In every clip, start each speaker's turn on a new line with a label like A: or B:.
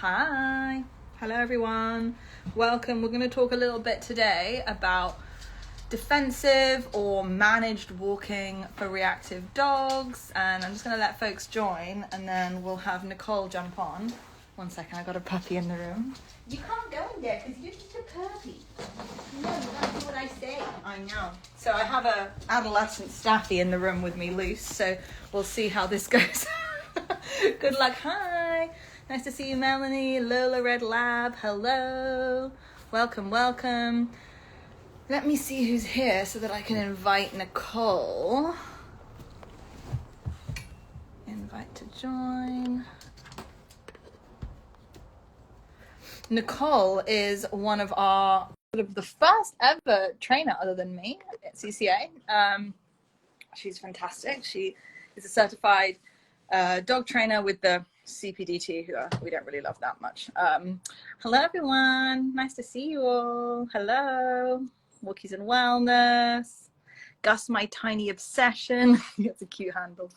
A: Hi. Hello, everyone. Welcome. We're going to talk a little bit today about defensive or managed walking for reactive dogs. And I'm just going to let folks join and then we'll have Nicole jump on. One second, I got a puppy in the room. You can't go in there because you're just a puppy. No, you don't do what I say. I know. So I have a adolescent staffy in the room with me loose, so we'll see how this goes. Good luck. Hi. Nice to see you, Melanie. Lola Red Lab. Hello. Welcome, welcome. Let me see who's here so that I can invite Nicole. Invite to join. Nicole is one of our sort of the first ever trainer other than me at CCA. She's fantastic. She is a certified dog trainer with the CPDT, who we don't really love that much. Hello, everyone. Nice to see you all. Hello. Walkies and Wellness. Gus, my tiny obsession. That's a cute handle.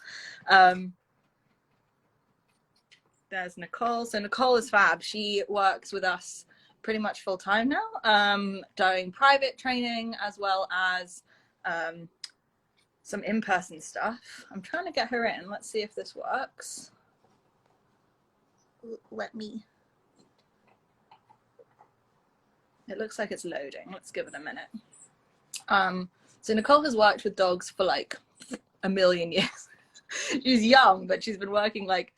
A: There's Nicole. So Nicole is fab. She works with us pretty much full time now, doing private training as well as some in-person stuff. I'm trying to get her in. Let's see if this works. Let me. It looks like it's loading. Let's give it a minute. So Nicole has worked with dogs for like a million years. She's young, but she's been working like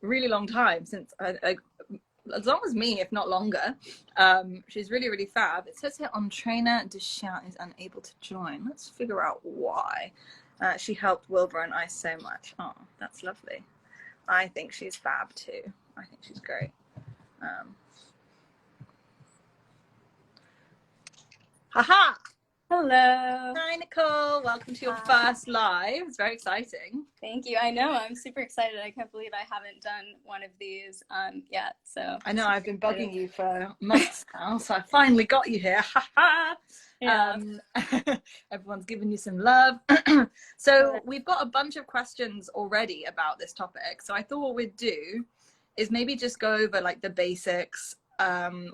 A: really long time, since as long as me, if not longer. She's really, really fab. It says here on trainer, Deschamps is unable to join. Let's figure out why. She helped Wilbur and I so much. Oh, that's lovely. I think she's fab too. I think she's great. Haha!
B: Hello.
A: Hi, Nicole. Welcome to your first live. It's very exciting.
B: Thank you. I know. I'm super excited. I can't believe I haven't done one of these yet. So
A: I know I've been bugging you for months now, so I finally got you here. Haha!
B: Yeah.
A: Everyone's giving you some love. So we've got a bunch of questions already about this topic. So I thought what we'd do is maybe just go over like the basics,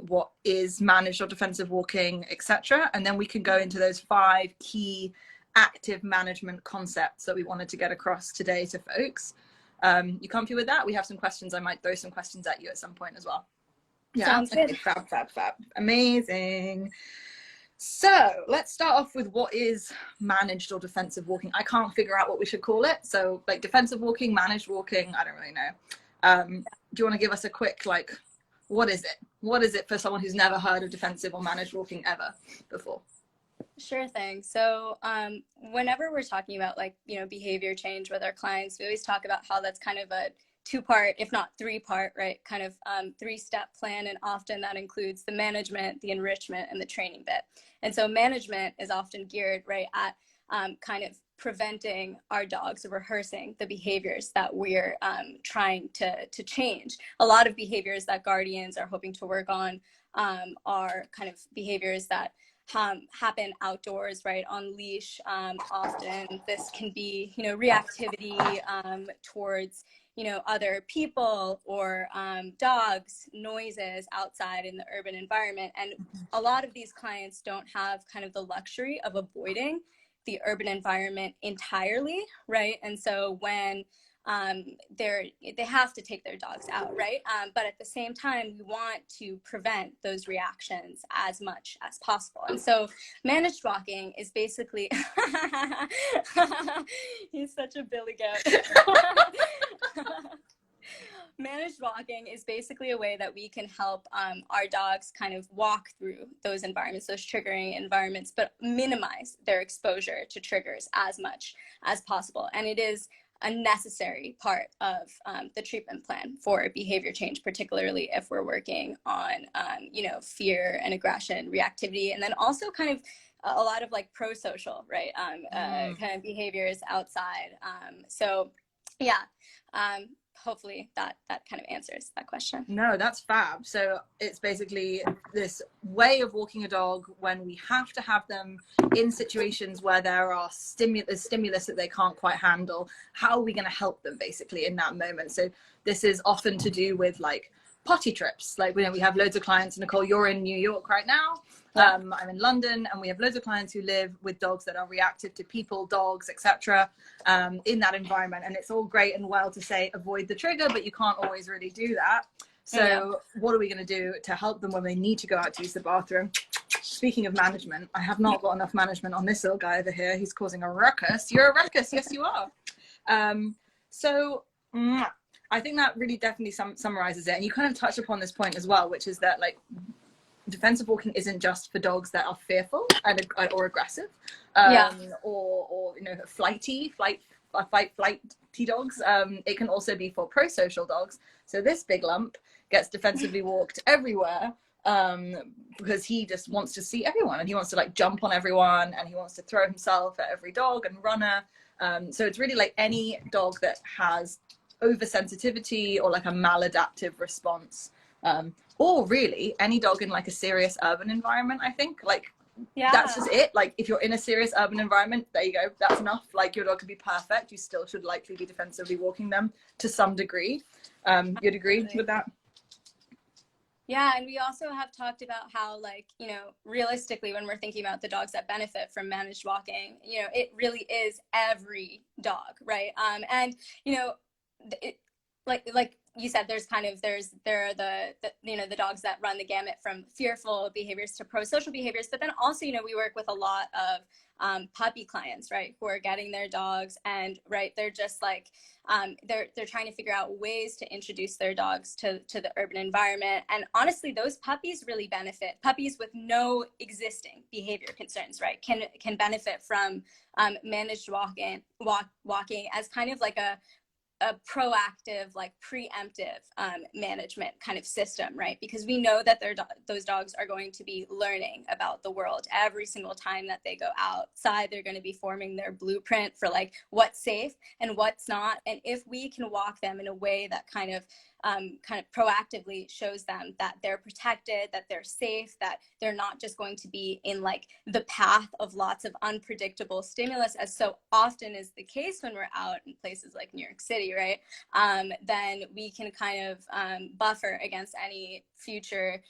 A: what is managed or defensive walking, etc. And then we can go into those 5 key active management concepts that we wanted to get across today to folks. You comfy with that? We have some questions. I might throw some questions at you at some point as well.
B: Yeah. Sounds good.
A: Okay, fab. Amazing. So let's start off with what is managed or defensive walking. I can't figure out what we should call it. So like defensive walking, managed walking, I don't really know. Do you want to give us a quick, like, what is it? What is it for someone who's never heard of defensive or managed walking ever before?
B: Sure thing. So whenever we're talking about like, behavior change with our clients, we always talk about how that's kind of a 2-part, if not 3-part, right? Kind of 3-step plan. And often that includes the management, the enrichment, and the training bit. And so management is often geared right at kind of preventing our dogs or rehearsing the behaviors that we're trying to change. A lot of behaviors that guardians are hoping to work on are kind of behaviors that happen outdoors, right, on leash. Often this can be, reactivity towards, other people or dogs, noises outside in the urban environment. And a lot of these clients don't have kind of the luxury of avoiding the urban environment entirely, right? And so when they have to take their dogs out, right? But at the same time, we want to prevent those reactions as much as possible. And so managed walking is basically, he's such a billy goat. Managed walking is basically a way that we can help our dogs kind of walk through those environments, those triggering environments, but minimize their exposure to triggers as much as possible. And it is a necessary part of the treatment plan for behavior change, particularly if we're working on, fear and aggression, reactivity, and then also kind of a lot of like pro-social, right? Kind of behaviors outside. So yeah. Hopefully that kind of answers that question.
A: No, that's fab. So it's basically this way of walking a dog when we have to have them in situations where there are stimulus that they can't quite handle. How are we going to help them basically in that moment? So this is often to do with like potty trips. Like, we have loads of clients. Nicole, you're in New York right now. I'm in London, and we have loads of clients who live with dogs that are reactive to people, dogs, etc. In that environment. And it's all great and well to say avoid the trigger, but you can't always really do that. So what are we going to do to help them when they need to go out to use the bathroom? Speaking of management, I have not got enough management on this little guy over here. He's causing a ruckus. You're a ruckus. Yes, you are. So I think that really definitely summarizes it. And you kind of touched upon this point as well, which is that, like, defensive walking isn't just for dogs that are fearful or aggressive, or you know, flighty dogs. It can also be for pro-social dogs. So this big lump gets defensively walked everywhere, because he just wants to see everyone, and he wants to, like, jump on everyone, and he wants to throw himself at every dog and runner. So it's really like any dog that has oversensitivity or like a maladaptive response, or really any dog in like a serious urban environment. I think, like, that's just it. Like, if you're in a serious urban environment, there you go, that's enough. Like, your dog could be perfect, you still should likely be defensively walking them to some degree. You'd agree with that?
B: Yeah, and we also have talked about how, like, you know, realistically, when we're thinking about the dogs that benefit from managed walking, you know, it really is every dog, right? And, you know, like you said, there are the you know, the dogs that run the gamut from fearful behaviors to pro-social behaviors. But then also, you know, we work with a lot of puppy clients, right, who are getting their dogs, and right, they're just like, they're trying to figure out ways to introduce their dogs to the urban environment. And honestly, those puppies really benefit. Puppies with no existing behavior concerns, right, can benefit from managed walking as kind of like a proactive, like preemptive management kind of system, right? Because we know that those dogs are going to be learning about the world every single time that they go outside. They're going to be forming their blueprint for, like, what's safe and what's not. And if we can walk them in a way that kind of proactively shows them that they're protected, that they're safe, that they're not just going to be in, like, the path of lots of unpredictable stimulus, as so often is the case when we're out in places like New York City, right? Then we can kind of buffer against any future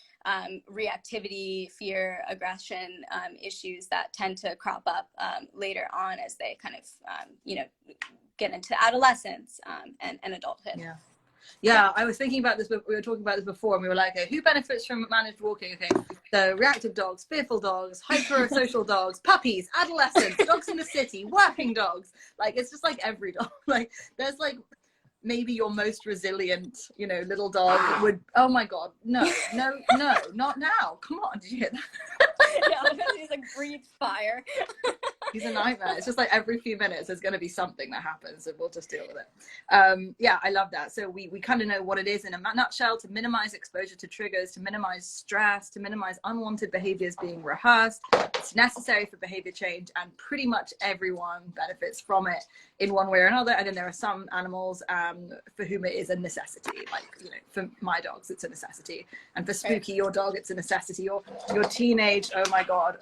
B: reactivity, fear, aggression issues that tend to crop up later on as they kind of, you know, get into adolescence and adulthood.
A: Yeah, I was thinking about this, we were talking about this before, and we were like, okay, who benefits from managed walking? Okay, so reactive dogs, fearful dogs, hyper-social dogs, puppies, adolescents, dogs in the city, working dogs. Like, it's just like every dog. Like, there's like maybe your most resilient, you know, little dog would, oh my God, no, not now. Come on, did you hear that?
B: Yeah, he's like breathes fire.
A: He's a nightmare. It's just like every few minutes there's going to be something that happens, and we'll just deal with it. Yeah, I love that. So we kind of know what it is in a nutshell: to minimize exposure to triggers, to minimize stress, to minimize unwanted behaviors being rehearsed. It's necessary for behavior change, and pretty much everyone benefits from it in one way or another. And then there are some animals for whom it is a necessity. Like, you know, for my dogs, it's a necessity, and for Spooky, your dog, it's a necessity. Your teenage, oh my God,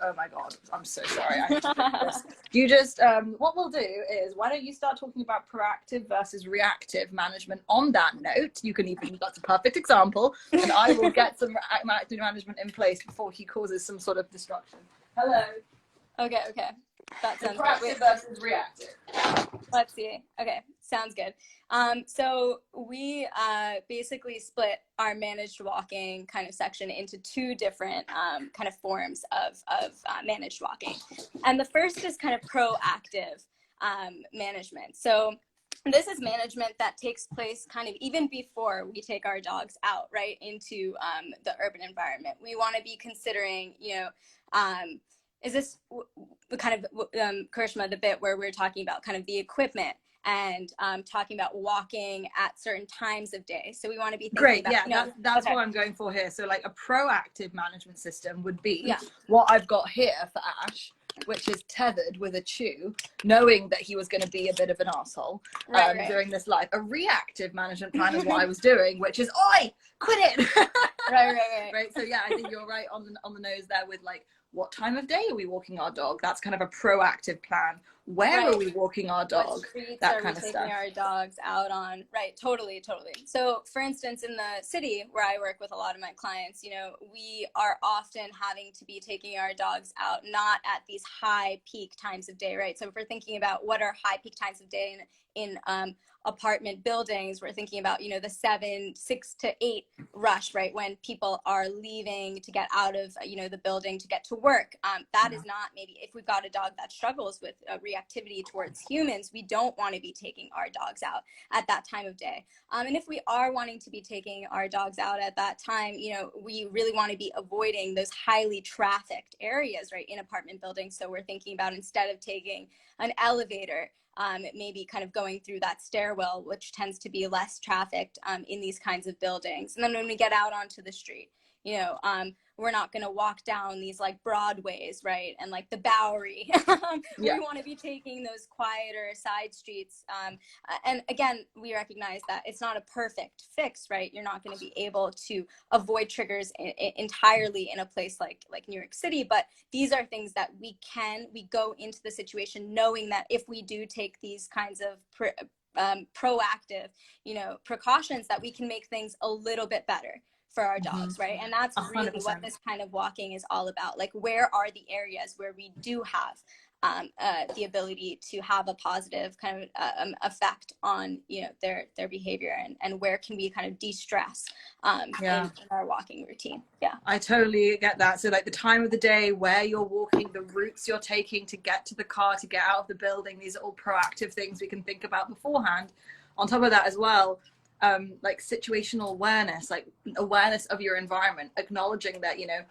A: I'm so sorry. I have to do this. You just, what we'll do is, why don't you start talking about proactive versus reactive management on that note? You can even, that's a perfect example, and I will get some active management in place before he causes some sort of destruction. Hello.
B: Okay. That sounds
A: good. Proactive versus reactive.
B: Let's see. Okay, sounds good. So we basically split our managed walking kind of section into two different kind of forms of managed walking. And the first is kind of proactive management. So this is management that takes place kind of even before we take our dogs out, right, into the urban environment. We want to be considering, you know, is this the kind of, Karishma, the bit where we're talking about kind of the equipment and talking about walking at certain times of day. So we want to be thinking
A: great,
B: about,
A: yeah,
B: you know,
A: that's
B: okay.
A: what I'm going for here. So like a proactive management system would be what I've got here for Ash, which is tethered with a chew, knowing that he was going to be a bit of an asshole during this life. A reactive management plan is what I was doing, which is, oi, quit it.
B: Right.
A: Right. So yeah, I think you're right on the nose there with like what time of day are we walking our dog? That's kind of a proactive plan. Where are we walking our dog?
B: What streets
A: that
B: are we
A: kind of
B: taking
A: stuff.
B: our dogs out on? Right, totally. So for instance, in the city where I work with a lot of my clients, you know, we are often having to be taking our dogs out not at these high peak times of day, right? So if we're thinking about what are high peak times of day in apartment buildings, we're thinking about, you know, the 6 to 8 rush, right, when people are leaving to get out of, you know, the building to get to work. That is not, maybe if we've got a dog that struggles with reactivity towards humans, we don't want to be taking our dogs out at that time of day. And if we are wanting to be taking our dogs out at that time, you know, we really want to be avoiding those highly trafficked areas, right, in apartment buildings. So we're thinking about, instead of taking an elevator, maybe kind of going through that stairwell, which tends to be less trafficked in these kinds of buildings. And then when we get out onto the street, you know, we're not going to walk down these like Broadways, right, and like the Bowery. We want to be taking those quieter side streets. And again, we recognize that it's not a perfect fix, right? You're not going to be able to avoid triggers entirely in a place like New York City, but these are things that we go into the situation knowing that if we do take these kinds of proactive, you know, precautions, that we can make things a little bit better for our dogs, right? And that's really
A: 100%.
B: what this kind of walking is all about. Like, where are the areas where we do have the ability to have a positive kind of effect on, you know, their behavior, and where can we kind of de-stress in our walking routine.
A: I totally get that. So like the time of the day, where you're walking, the routes you're taking to get to the car, to get out of the building, these are all proactive things we can think about beforehand. On top of that as well, like situational awareness, like awareness of your environment, acknowledging that, you know,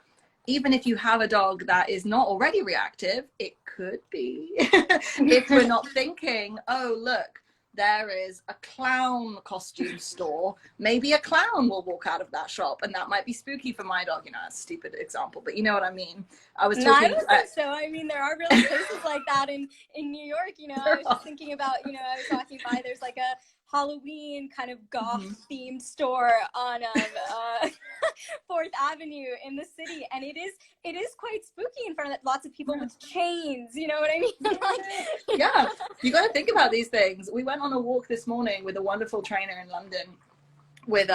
A: even if you have a dog that is not already reactive, it could be. If we're not thinking, oh, look, there is a clown costume store, maybe a clown will walk out of that shop, and that might be spooky for my dog. You know, that's a stupid example, but you know what I mean. I was talking.
B: No, I don't think so. I mean, there are really places like that in New York. You know, I was just thinking about, you know, I was walking by, there's like a Halloween kind of goth themed store on 4th Avenue in the city, and it is quite spooky in front of lots of people with chains, you know what I mean?
A: Yeah, you got to think about these things. We went on a walk this morning with a wonderful trainer in London with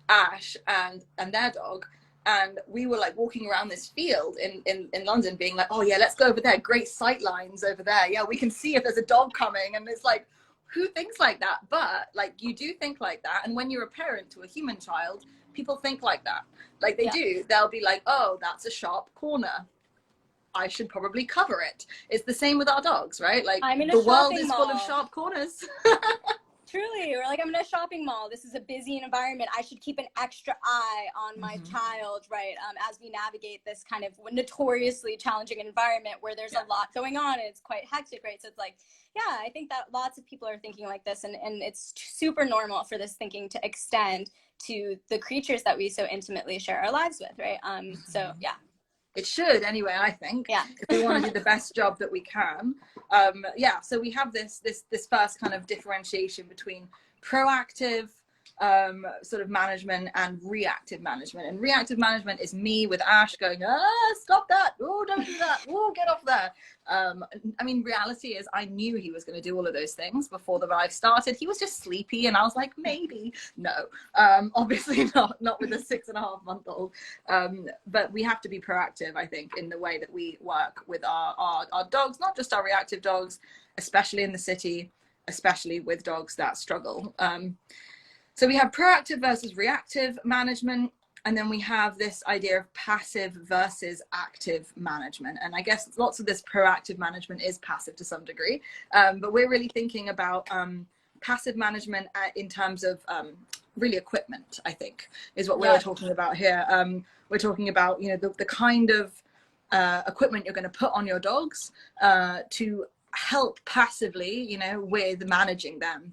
A: Ash and their dog, and we were like walking around this field in London being like, oh yeah, let's go over there, great sight lines over there, yeah, we can see if there's a dog coming. And it's like, who thinks like that? But like, you do think like that, and when you're a parent to a human child, people think like that. Like they do. They'll be like, oh, that's a sharp corner, I should probably cover it. It's the same with our dogs, right? Like, the world is full of sharp corners.
B: Truly, or like, I'm in a shopping mall, this is a busy environment, I should keep an extra eye on my child, right? As we navigate this kind of notoriously challenging environment where there's a lot going on and it's quite hectic, right? So it's like, yeah, I think that lots of people are thinking like this, and it's super normal for this thinking to extend to the creatures that we so intimately share our lives with, right? So yeah.
A: It should anyway, I think.
B: Yeah.
A: If we want to do the best job that we can. So we have this first kind of differentiation between proactive sort of management and reactive management. And reactive management is me with Ash going, stop that, oh, don't do that, oh, get off there. I mean, reality is I knew he was going to do all of those things before the ride started. He was just sleepy, and I was like, maybe. No, obviously not with a 6.5-month-old. But we have to be proactive, I think, in the way that we work with our dogs, not just our reactive dogs, especially in the city, especially with dogs that struggle. So we have proactive versus reactive management, and then we have this idea of passive versus active management. And I guess lots of this proactive management is passive to some degree, but we're really thinking about passive management in terms of really equipment, I think, is what we're talking about here. We're talking about, you know, the kind of equipment you're going to put on your dogs to help passively, you know, with managing them.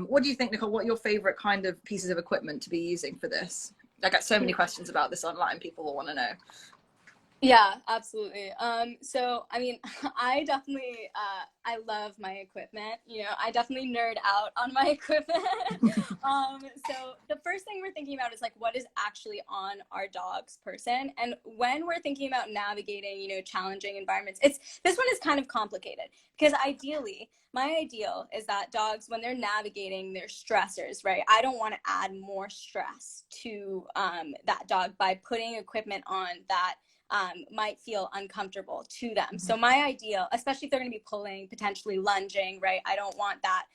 A: What do you think, Nicole? What are your favorite kind of pieces of equipment to be using for this? I got so many questions about this online. People will want to know.
B: Yeah, absolutely. So I mean, I definitely I love my equipment. You know, I definitely nerd out on my equipment. So the first thing we're thinking about is like what is actually on our dog's person. And when we're thinking about navigating, you know, challenging environments, it's this one is kind of complicated because ideally, my ideal is that dogs, when they're navigating their stressors, right? I don't want to add more stress to that dog by putting equipment on that might feel uncomfortable to them. So my ideal, especially if they're going to be pulling, potentially lunging, right? I don't want that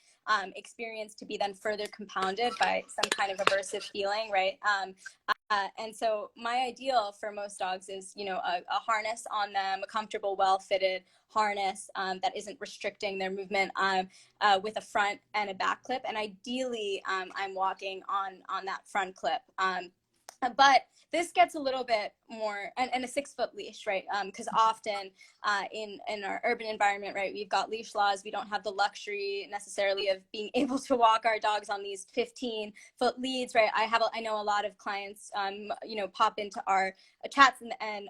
B: experience to be then further compounded by some kind of aversive feeling, right? And so my ideal for most dogs is, you know, a harness on them, a comfortable, well-fitted harness that isn't restricting their movement with a front and a back clip. And ideally, I'm walking on that front clip. But this gets a little bit more, and a 6 foot leash, right? Because often in our urban environment, right, we've got leash laws. We don't have the luxury necessarily of being able to walk our dogs on these 15-foot leads, right? I know a lot of clients, you know, pop into our chats and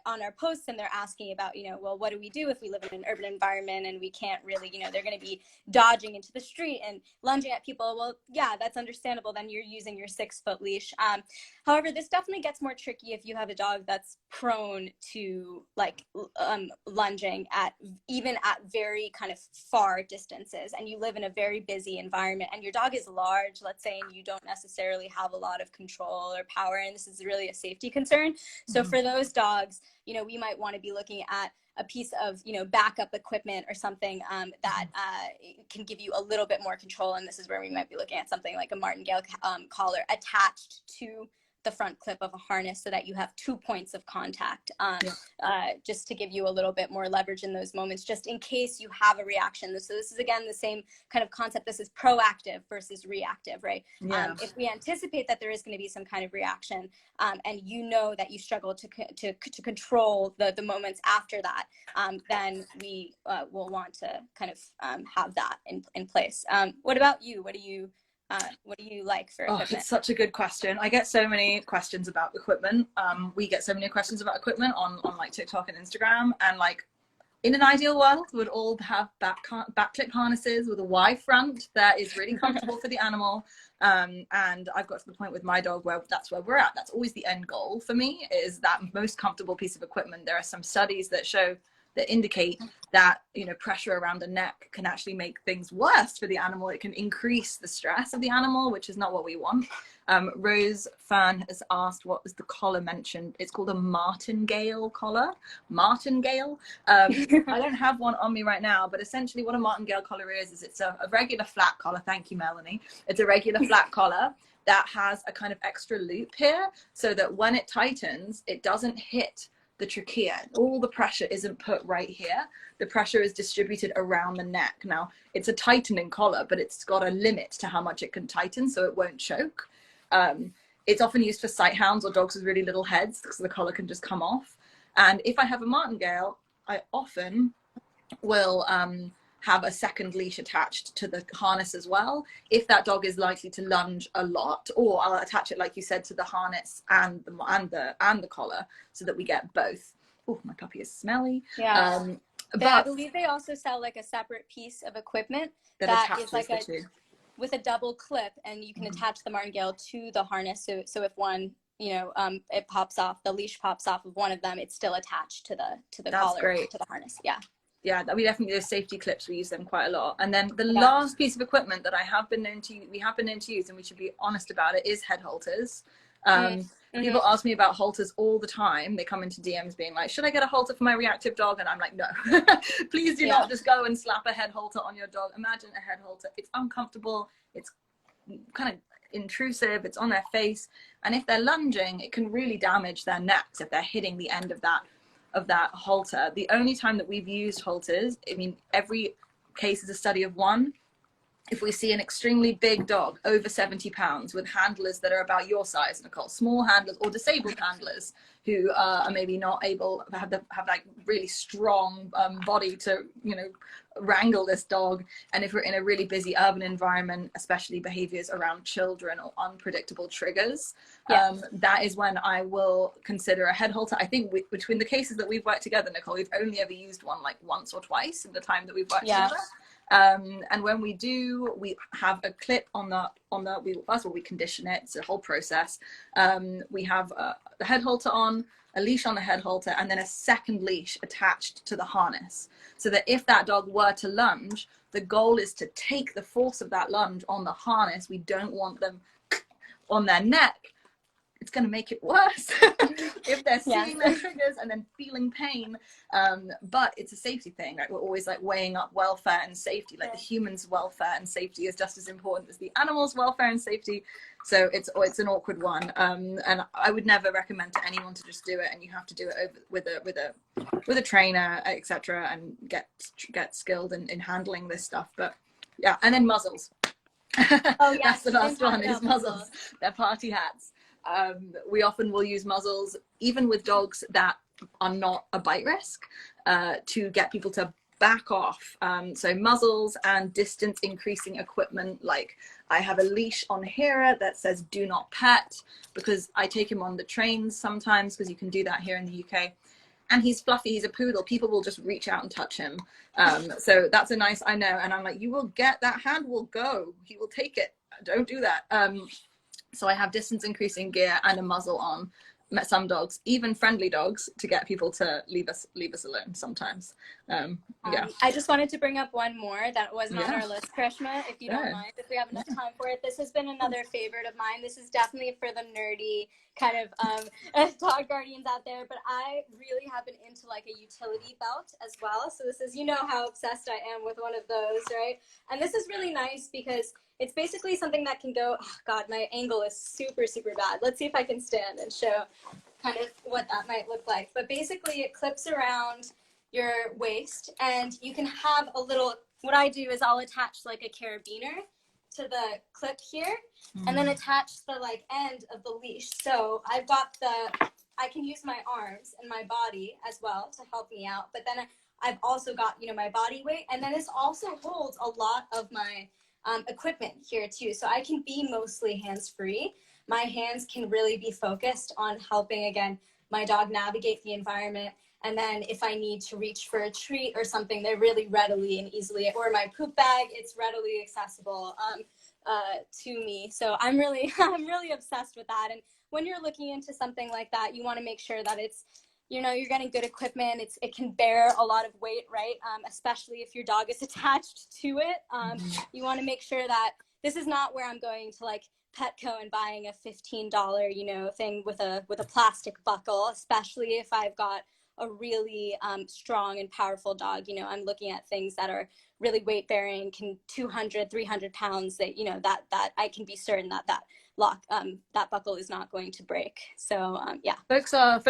B: on our posts, and they're asking about, you know, well, what do we do if we live in an urban environment and we can't really, you know, they're going to be dodging into the street and lunging at people. Well, yeah, that's understandable. Then you're using your 6 foot leash. However, this definitely gets more tricky if you have a dog that's prone to like lunging at even at very kind of far distances, and you live in a very busy environment, and your dog is large, let's say, and you don't necessarily have a lot of control or power, and this is really a safety concern. So for those dogs, you know, we might want to be looking at a piece of, you know, backup equipment or something that can give you a little bit more control. And this is where we might be looking at something like a martingale collar attached to the front clip of a harness so that you have 2 points of contact, just to give you a little bit more leverage in those moments, just in case you have a reaction. So this is, again, the same kind of concept. This is proactive versus reactive, right?
A: Yeah.
B: If we anticipate that there is going to be some kind of reaction, and you know that you struggle to control the moments after that, then we will want to kind of have that in place. What about you? What do you like for equipment?
A: It's such a good question. I get so many questions about equipment. We get so many questions about equipment on like TikTok and Instagram. And like in an ideal world, we'd all have backclip harnesses with a Y front that is really comfortable for the animal. And I've got to the point with my dog where that's where we're at. That's always the end goal for me, is that most comfortable piece of equipment. There are some studies that indicate that, you know, pressure around the neck can actually make things worse for the animal. It can increase the stress of the animal, which is not what we want. Rose Fern has asked, what was the collar mentioned? It's called a martingale collar. Martingale. I don't have one on me right now, but essentially what a martingale collar is it's a regular flat collar. Thank you, Melanie. It's a regular flat collar that has a kind of extra loop here so that when it tightens, it doesn't hit the trachea. All the pressure isn't put right here. The pressure is distributed around the neck. Now, it's a tightening collar, but it's got a limit to how much it can tighten so it won't choke. It's often used for sight hounds or dogs with really little heads because the collar can just come off. And if I have a martingale, I often will have a second leash attached to the harness as well, if that dog is likely to lunge a lot, or I'll attach it, like you said, to the harness and the collar so that we get both. Oh, my puppy is smelly.
B: Yeah.
A: But
B: I believe they also sell like a separate piece of equipment that is like with a double clip, and you can attach the martingale to the harness. So if one, you know, it pops off, the leash pops off of one of them, it's still attached to the collar, to the harness. Yeah,
A: we definitely do safety clips. We use them quite a lot. And then the last piece of equipment that we have been known to use, and we should be honest about it, is head halters. People ask me about halters all the time. They come into DMs being like, should I get a halter for my reactive dog? And I'm like, no. Please do not just go and slap a head halter on your dog. Imagine a head halter. It's uncomfortable. It's kind of intrusive. It's on their face. And if they're lunging, it can really damage their necks if they're hitting the end of that halter. The only time that we've used halters, I mean, every case is a study of one. if we see an extremely big dog over 70 pounds with handlers that are about your size, Nicole, small handlers or disabled handlers who are maybe not able to have like really strong body to, you know, wrangle this dog. And if we're in a really busy urban environment, especially behaviors around children or unpredictable triggers, that is when I will consider a head halter. I think between the cases that we've worked together, Nicole, we've only ever used one like once or twice in the time that we've worked together. And when we do, we have a clip on the first of all, we condition it. It's a whole process. We have the head halter on, a leash on the head halter, and then a second leash attached to the harness, so that if that dog were to lunge, the goal is to take the force of that lunge on the harness. We don't want them on their neck. It's going to make it worse if they're seeing their triggers and then feeling pain. But it's a safety thing. Like, we're always like weighing up welfare and safety. Like, the human's welfare and safety is just as important as the animal's welfare and safety. So it's an awkward one. And I would never recommend to anyone to just do it. And you have to do it with a trainer, etc., and get skilled in handling this stuff. But yeah, and then muzzles. That's the last one, is muzzles. They're party hats. We often will use muzzles, even with dogs that are not a bite risk, to get people to back off. So muzzles and distance increasing equipment. Like, I have a leash on Hera that says do not pet, because I take him on the trains sometimes, because you can do that here in the UK. And he's fluffy, he's a poodle. People will just reach out and touch him. So that's a nice, I know. And I'm like, you will get, that hand will go. He will take it. Don't do that. So I have distance increasing gear and a muzzle on. Met some dogs, even friendly dogs, to get people to leave us alone sometimes.
B: I just wanted to bring up one more that wasn't on our list, Karishma, if you don't mind, if we have enough time for it. This has been another favorite of mine. This is definitely for the nerdy kind of dog guardians out there, but I really have been into like a utility belt as well. So this is, you know how obsessed I am with one of those, right? And this is really nice because it's basically something that can go, oh God, my angle is super, super bad. Let's see if I can stand and show kind of what that might look like. But basically it clips around your waist, and you can have a little, what I do is I'll attach like a carabiner to the clip here, and then attach the like end of the leash. So I've got I can use my arms and my body as well to help me out. But then I've also got, you know, my body weight, and then this also holds a lot of my equipment here too. So I can be mostly hands-free. My hands can really be focused on helping, again, my dog navigate the environment. And then if I need to reach for a treat or something, they're really readily and easily, or my poop bag, it's readily accessible to me. So I'm really obsessed with that. And when you're looking into something like that, you want to make sure that it's, you know, you're getting good equipment. It can bear a lot of weight, right? Especially if your dog is attached to it. You want to make sure that this is not where I'm going to like Petco and buying a $15, you know, thing with a plastic buckle, especially if I've got a really strong and powerful dog. You know, I'm looking at things that are really weight bearing, can 200, 300 pounds, that, you know, that I can be certain that that buckle is not going to break. So yeah.
A: Folks are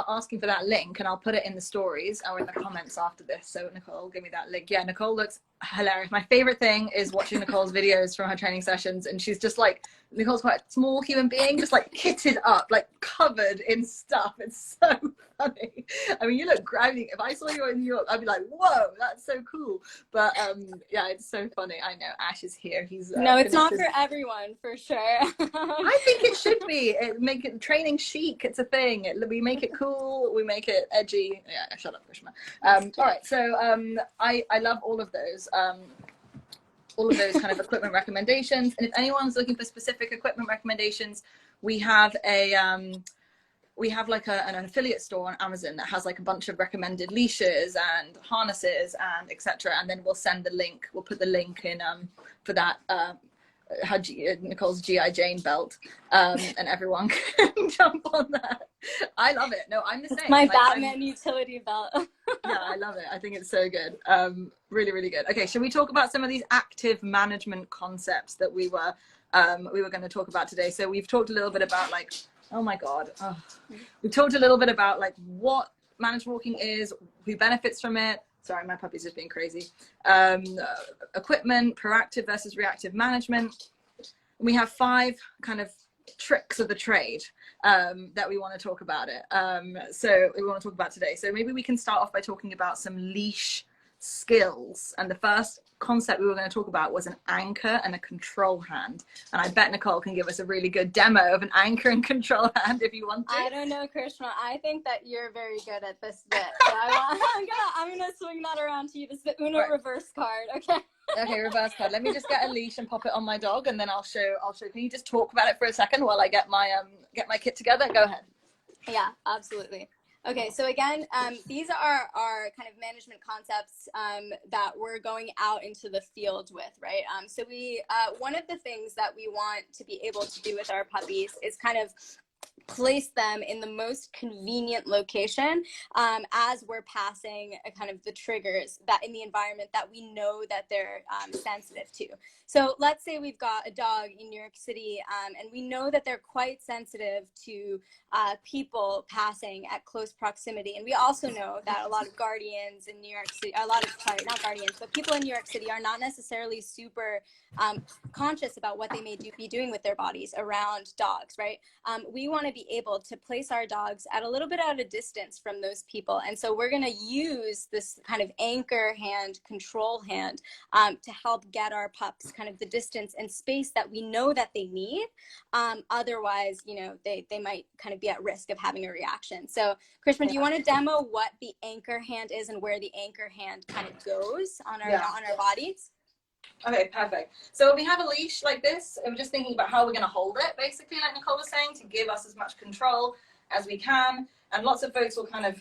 A: asking for that link, and I'll put it in the stories or in the comments after this. So Nicole, give me that link. Yeah, Nicole looks hilarious. My favorite thing is watching Nicole's videos from her training sessions, and she's just like, Nicole's quite a small human being, just like kitted up, like covered in stuff. It's so funny. I mean, you look grimy. If I saw you in New York, I'd be like, whoa, that's so cool. But yeah, it's so funny. I know Ash is here. He's
B: no, it's not for everyone, for sure.
A: I think it should be. Make it training chic. It's a thing. We make it cool. We make it edgy. Yeah, shut up, Krishma. All right. So I love all of those. All of those kind of equipment recommendations. And if anyone's looking for specific equipment recommendations, we have an affiliate store on Amazon that has like a bunch of recommended leashes and harnesses and etc. And then we'll send the link. We'll put the link in for that. Nicole's GI Jane belt, and everyone can jump on that. I love it. No, I'm the same.
B: It's my Batman utility belt.
A: Yeah, I love it. I think it's so good. Really, really good. Okay, shall we talk about some of these active management concepts that we were going to talk about today? So we've talked a little bit about like, oh my God, we talked a little bit about like what managed walking is, who benefits from it, Sorry, my puppy's just being crazy. Equipment, proactive versus reactive management. We have 5 kind of tricks of the trade that we want to talk about so we want to talk about today. So maybe we can start off by talking about some leash skills. And the first concept we were going to talk about was an anchor and a control hand. And I bet Nicole can give us a really good demo of an anchor and control hand if you want to.
B: I don't know, Krishna. I think that you're very good at this bit. So I'm gonna swing that around to you. This is the Uno reverse card. Okay.
A: Okay, reverse card. Let me just get a leash and pop it on my dog, and then I'll show. Can you just talk about it for a second while I get my kit together? Go ahead.
B: Yeah, absolutely. Okay, so again, these are our kind of management concepts that we're going out into the field with, right? So one of the things that we want to be able to do with our puppies is kind of place them in the most convenient location as we're passing kind of the triggers that in the environment that we know that they're sensitive to. So let's say we've got a dog in New York City and we know that they're quite sensitive to people passing at close proximity. And we also know that a lot of guardians in New York City, not guardians, but people in New York City are not necessarily super conscious about what they may be doing with their bodies around dogs, right? We want to be able to place our dogs at a little bit at a distance from those people. And so we're going to use this kind of anchor hand, control hand to help get our pups kind of the distance and space that we know that they need. Otherwise, they might kind of be at risk of having a reaction. So Krishna, do you want to demo what the anchor hand is and where the anchor hand kind of goes on our bodies?
A: Okay, perfect. So we have a leash like this, and we're just thinking about how we're going to hold it, basically, like Nicole was saying, to give us as much control as we can. And lots of folks will kind of,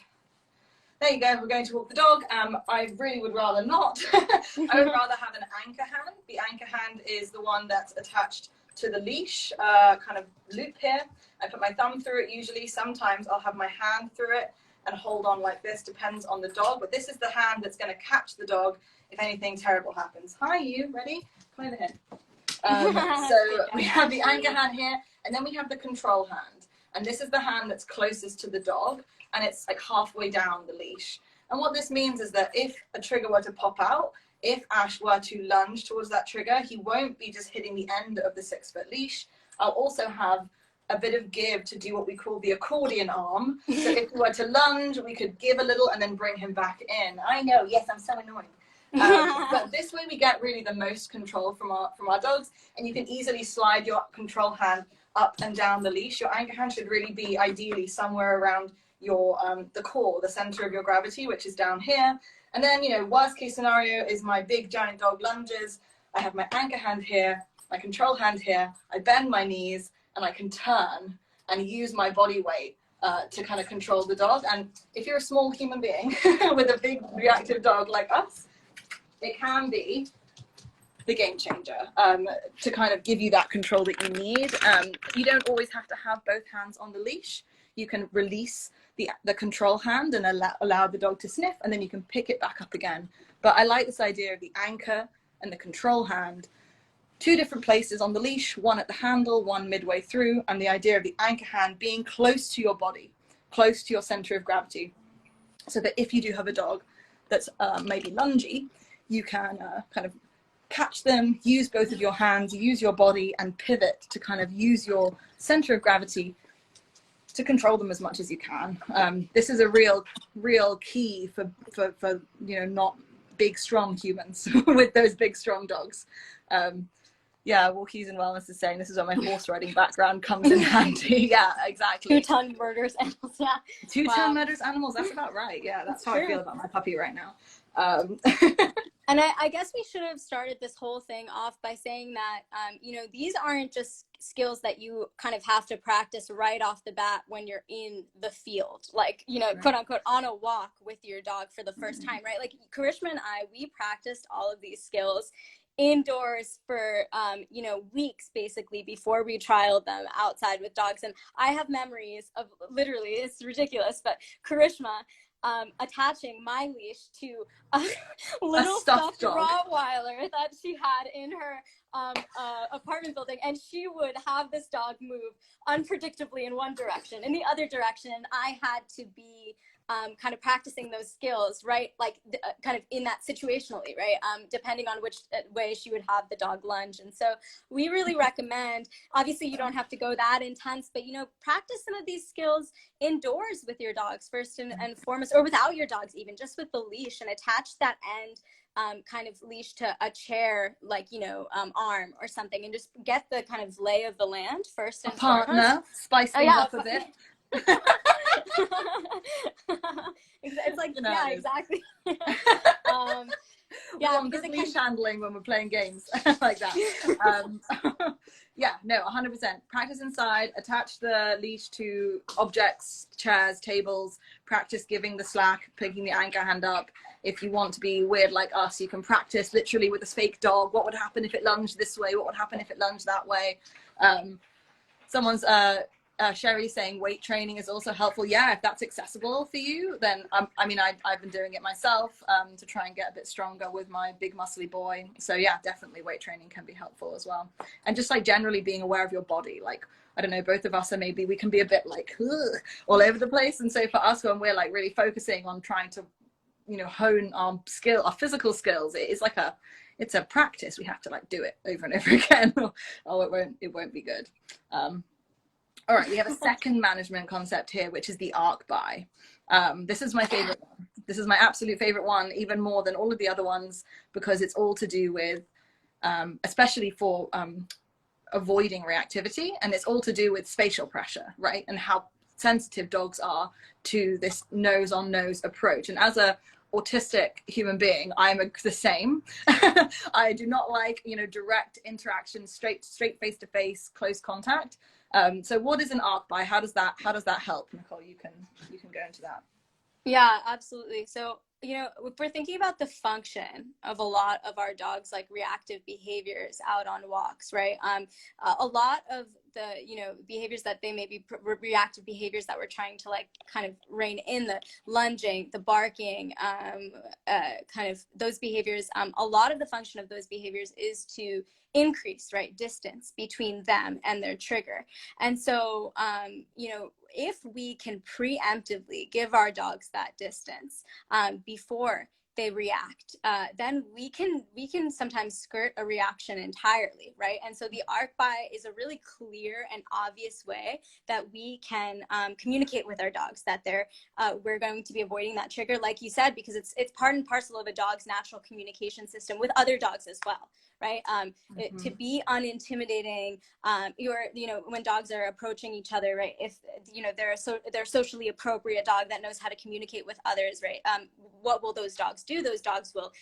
A: there you go, we're going to walk the dog. I really would rather not. I would rather have an anchor hand. The anchor hand is the one that's attached to the leash, kind of loop here. I put my thumb through it usually. Sometimes I'll have my hand through it and hold on like this, depends on the dog. But this is the hand that's going to catch the dog if anything terrible happens. Hi, you ready? Come over here. So we have the anchor hand here, and then we have the control hand. And this is the hand that's closest to the dog, and it's like halfway down the leash. And what this means is that if a trigger were to pop out, if Ash were to lunge towards that trigger, he won't be just hitting the end of the 6-foot leash. I'll also have a bit of give to do what we call the accordion arm. So if we were to lunge, we could give a little and then bring him back in. I know, yes, I'm so annoying. But this way we get really the most control from our dogs, and you can easily slide your control hand up and down the leash. Your anchor hand should really be ideally somewhere around your the core, the center of your gravity, which is down here. And then, worst case scenario is my big giant dog lunges. I have my anchor hand here, my control hand here. I bend my knees and I can turn and use my body weight to kind of control the dog. And if you're a small human being with a big reactive dog like us, it can be the game changer to kind of give you that control that you need. You don't always have to have both hands on the leash. You can release the control hand and allow the dog to sniff, and then you can pick it back up again. But I like this idea of the anchor and the control hand, 2 different places on the leash, one at the handle, one midway through, and the idea of the anchor hand being close to your body, close to your center of gravity, so that if you do have a dog that's maybe lungy, you can kind of catch them, use both of your hands, use your body, and pivot to kind of use your center of gravity to control them as much as you can. This is a real key for not big, strong humans with those big, strong dogs. Walkies and Wellness is saying this is where my horse riding background comes in handy. Yeah, exactly.
B: 2-ton murders animals. Yeah.
A: 2-ton murders animals. That's about right. Yeah, that's how I feel about my puppy right now.
B: And I guess we should have started this whole thing off by saying that, these aren't just skills that you kind of have to practice right off the bat when you're in the field, like, right, quote unquote, on a walk with your dog for the first time, right? Like Karishma and we practiced all of these skills indoors for, weeks basically before we trialed them outside with dogs. And I have memories of literally, it's ridiculous, but Karishma attaching my leash to a little stuffed Rottweiler that she had in her apartment building, and she would have this dog move unpredictably in one direction, in the other direction, and I had to be kind of practicing those skills, right? Like kind of in that situationally, right? Depending on which way she would have the dog lunge. And so we really recommend, obviously you don't have to go that intense, but, you know, practice some of these skills indoors with your dogs first and foremost, or without your dogs even, just with the leash, and attach that end kind of leash to a chair, like, you know, arm or something, and just get the kind of lay of the land first and
A: partner, spice things up a bit.
B: It's like,
A: you know,
B: yeah, exactly.
A: Yeah, because it leash handling when we're playing games like that. Yeah, no, 100%. Practice inside, attach the leash to objects, chairs, tables, practice giving the slack, picking the anchor hand up. If you want to be weird like us, you can practice literally with this fake dog. What would happen if it lunged this way? What would happen if it lunged that way? Someone's Sherry saying weight training is also helpful. Yeah, if that's accessible for you, then I mean, I've been doing it myself to try and get a bit stronger with my big muscly boy. So yeah, definitely weight training can be helpful as well. And just like generally being aware of your body. Like, I don't know, both of us are maybe, we can be a bit like all over the place. And so for us, when we're like really focusing on trying to, you know, hone our physical skills, it's like it's a practice. We have to like do it over and over again or it won't be good. All right, we have a second management concept here, which is the arc buy. This is my favorite one. This is my absolute favorite one, even more than all of the other ones, because it's all to do with, especially for avoiding reactivity, and it's all to do with spatial pressure, right? And how sensitive dogs are to this nose on nose approach. And as a autistic human being, I'm the same. I do not like, you know, direct interaction, straight face to face, close contact. So what is an arc buy? How does that help? Nicole, you can go into that.
B: Yeah, absolutely. So, you know, if we're thinking about the function of a lot of our dogs, like reactive behaviors out on walks, right? A lot of the, you know, behaviors that they may be reactive behaviors that we're trying to like kind of rein in, the lunging, the barking, kind of those behaviors. A lot of the function of those behaviors is to increase, right, distance between them and their trigger. And so, you know, if we can preemptively give our dogs that distance before they react, then we can sometimes skirt a reaction entirely, right? And so the arc buy is a really clear and obvious way that we can communicate with our dogs that we're going to be avoiding that trigger, like you said, because it's part and parcel of a dog's natural communication system with other dogs as well, right? To be unintimidating, you know, when dogs are approaching each other, right? If, you know, they're a socially appropriate dog that knows how to communicate with others, right? What will those dogs do? Those dogs will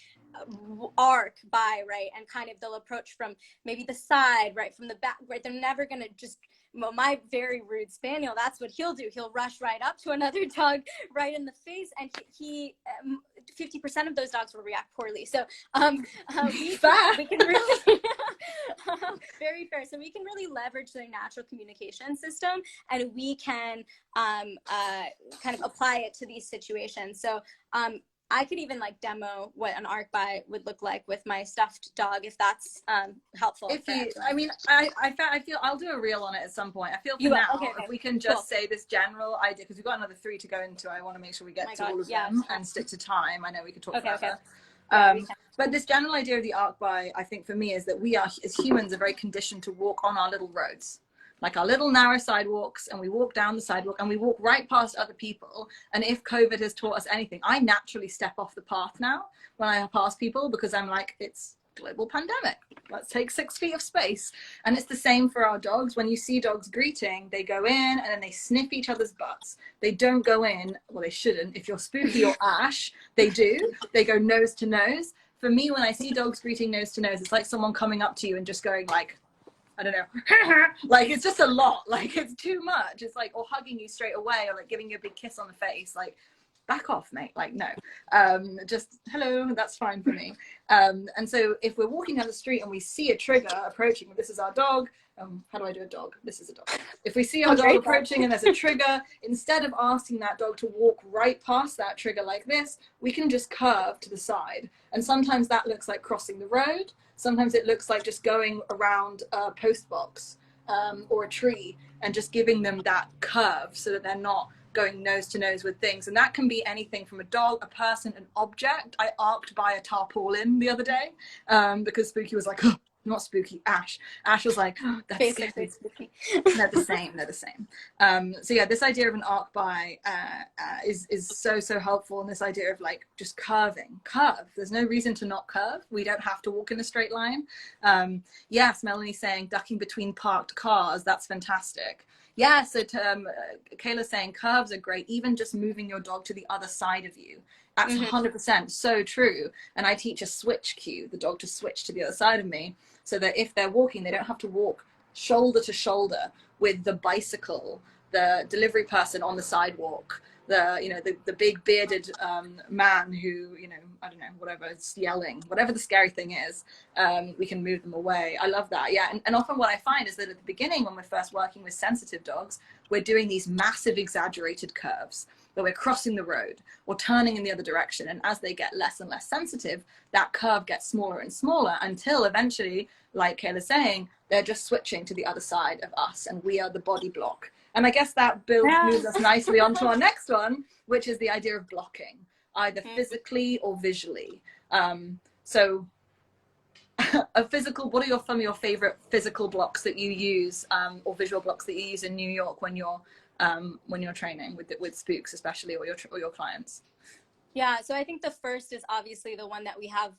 B: arc by, right? And kind of they'll approach from maybe the side, right? From the back, right? They're never going to just, well, my very rude spaniel, that's what he'll do. He'll rush right up to another dog right in the face, and he 50% of those dogs will react poorly. So we can really very fair. So we can really leverage their natural communication system, and we can kind of apply it to these situations. So I could even like demo what an arc buy would look like with my stuffed dog, if that's helpful.
A: I mean, I feel I'll do a reel on it at some point. I feel for now, okay. If we can just say this general idea, because we've got another 3 to go into. I want to make sure we get to all of them and stick to time. I know we could talk forever. But this general idea of the arc buy, I think for me, is that we are, as humans, are very conditioned to walk on our little roads, like our little narrow sidewalks, and we walk down the sidewalk and we walk right past other people. And if COVID has taught us anything, I naturally step off the path now when I pass people, because I'm like, it's global pandemic. Let's take 6 feet of space. And it's the same for our dogs. When you see dogs greeting, they go in and then they sniff each other's butts. They don't go in, well, they shouldn't. If you're Spooky or Ash, they do. They go nose to nose. For me, when I see dogs greeting nose to nose, it's like someone coming up to you and just going like, I don't know, like it's just a lot, like it's too much. It's like, or hugging you straight away, or like giving you a big kiss on the face, like back off, mate, like no, just hello, that's fine for me. And so if we're walking down the street and we see a trigger approaching, this is our dog, how do I do a dog? This is a dog. If we see our dog approaching and there's a trigger, instead of asking that dog to walk right past that trigger like this, we can just curve to the side. And sometimes that looks like crossing the road. Sometimes it looks like just going around a post box or a tree and just giving them that curve so that they're not going nose to nose with things. And that can be anything from a dog, a person, an object. I arced by a tarpaulin the other day because Spooky was like, oh, not Spooky, Ash. Ash was like, oh, that's
B: Basically
A: scary. They're the same. They're the same. So yeah, this idea of an arc by is so helpful. And this idea of like just curve. There's no reason to not curve. We don't have to walk in a straight line. Yes, Melanie's saying ducking between parked cars. That's fantastic. Yeah, so Kayla's saying curves are great. Even just moving your dog to the other side of you. That's 100% so true. And I teach a switch cue, the dog to switch to the other side of me, so that if they're walking, they don't have to walk shoulder to shoulder with the bicycle, the delivery person on the sidewalk, the big bearded man who, I don't know, whatever, is yelling, whatever the scary thing is, we can move them away. I love that. Yeah. And often what I find is that at the beginning, when we're first working with sensitive dogs, we're doing these massive exaggerated curves where we're crossing the road or turning in the other direction. And as they get less and less sensitive, that curve gets smaller and smaller until eventually, like Kayla's saying, they're just switching to the other side of us and we are the body block. And I guess that moves us nicely onto our next one, which is the idea of blocking, either physically or visually. So a physical, what are some of your favorite physical blocks that you use, or visual blocks that you use in New York when you're training with spooks, especially, or your clients?
B: Yeah, so I think the first is obviously the one that we have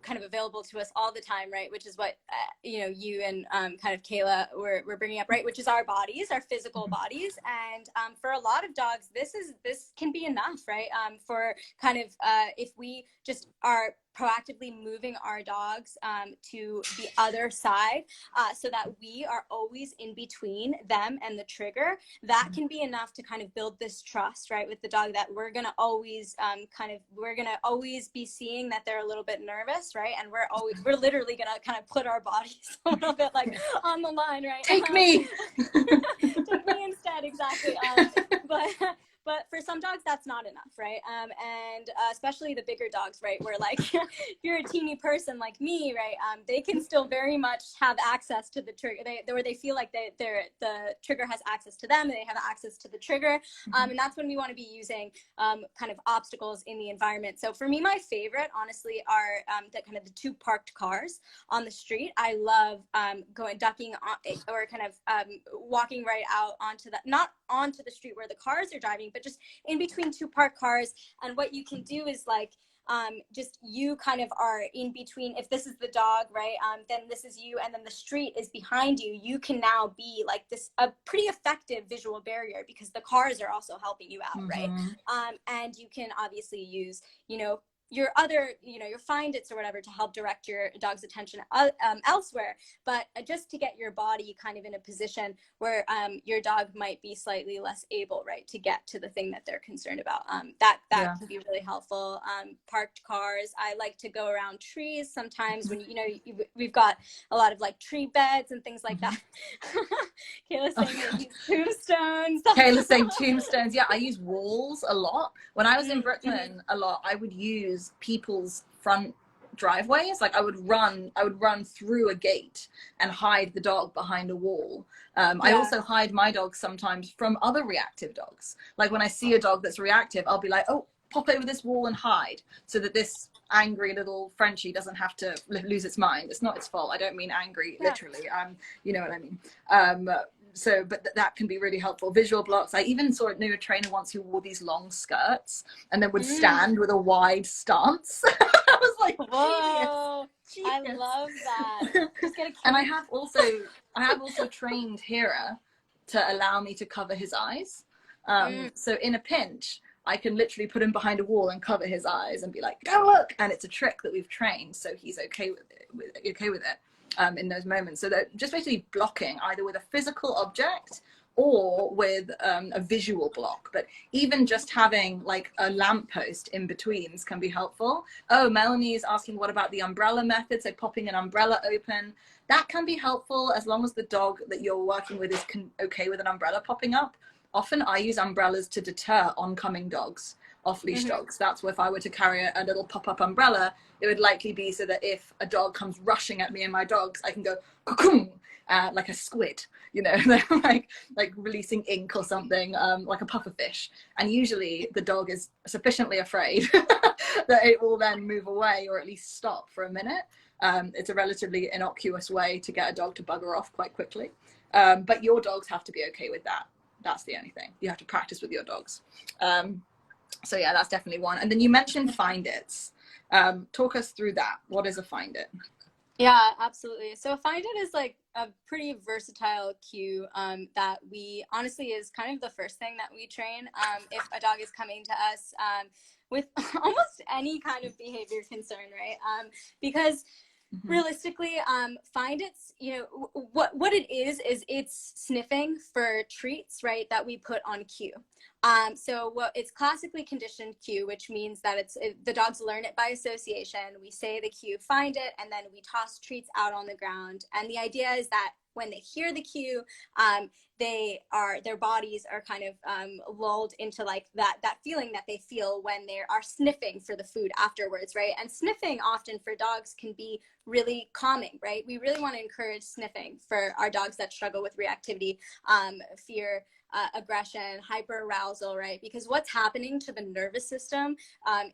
B: kind of available to us all the time, right? Which is what you and kind of Kayla were bringing up, right? Which is our bodies, our physical bodies, and for a lot of dogs, this can be enough, right? For kind of if we just are proactively moving our dogs to the other side so that we are always in between them and the trigger, that can be enough to kind of build this trust, right, with the dog, that we're going to always be seeing that they're a little bit nervous, right? And we're literally going to kind of put our bodies a little bit like on the line, right?
A: Take me.
B: Take me instead, exactly. But for some dogs, that's not enough, right? And especially the bigger dogs, right? Where like, if you're a teeny person like me, right? They can still very much have access to the trigger, where they feel like the trigger has access to them, and they have access to the trigger. And that's when we want to be using kind of obstacles in the environment. So for me, my favorite, honestly, are the two parked cars on the street. I love ducking or kind of walking right out onto not onto the street where the cars are driving, but just in between two parked cars. And what you can do is like just you kind of are in between. If this is the dog, right, then this is you, and then the street is behind you. You can now be like a pretty effective visual barrier because the cars are also helping you out, right? And you can obviously use your other, your find its or whatever to help direct your dog's attention elsewhere, but just to get your body kind of in a position where your dog might be slightly less able, right, to get to the thing that they're concerned about. That can be really helpful. Parked cars. I like to go around trees sometimes when we've got a lot of like tree beds and things like that. Kayla's saying tombstones.
A: Kayla's saying tombstones. Yeah, I use walls a lot. When I was in Brooklyn a lot, I would use people's front driveways. Like I would run through a gate and hide the dog behind a wall. I also hide my dogs sometimes from other reactive dogs. Like when I see a dog that's reactive, I'll be like, oh, pop over this wall and hide, so that this angry little Frenchie doesn't have to lose its mind. It's not its fault. I don't mean angry literally. You know what I mean. But that can be really helpful. Visual blocks. I even knew a trainer once who wore these long skirts and then would stand with a wide stance. I was like,
B: whoa, genius. I love that. Just get a
A: and I have also trained Hira to allow me to cover his eyes. So in a pinch, I can literally put him behind a wall and cover his eyes and be like, go look. And it's a trick that we've trained, so he's okay with it. In those moments. So they're just basically blocking either with a physical object or with a visual block. But even just having like a lamppost in betweens can be helpful. Oh, Melanie is asking, what about the umbrella method? So popping an umbrella open, that can be helpful as long as the dog that you're working with is okay with an umbrella popping up. often I use umbrellas to deter oncoming dogs, off-leash dogs. That's if I were to carry a little pop-up umbrella, it would likely be so that if a dog comes rushing at me and my dogs, I can go cuckoo, like a squid, you know, like releasing ink or something, like a pufferfish. And usually the dog is sufficiently afraid that it will then move away or at least stop for a minute. It's a relatively innocuous way to get a dog to bugger off quite quickly. But your dogs have to be okay with that. That's the only thing. You have to practice with your dogs. So yeah, that's definitely one. And then you mentioned find its. Talk us through that. What is a find it?
B: Yeah, absolutely. So find it is like a pretty versatile cue that we honestly is kind of the first thing that we train if a dog is coming to us with almost any kind of behavior concern, right? Because realistically, find it's, you know, what it is it's sniffing for treats, right, that we put on cue. So it's classically conditioned cue, which means that the dogs learn it by association. We say the cue, find it, and then we toss treats out on the ground. And the idea is that when they hear the cue, their bodies are kind of lulled into like that feeling that they feel when they are sniffing for the food afterwards, right? And sniffing often for dogs can be really calming, right? We really want to encourage sniffing for our dogs that struggle with reactivity, fear, aggression, hyperarousal, right? Because what's happening to the nervous system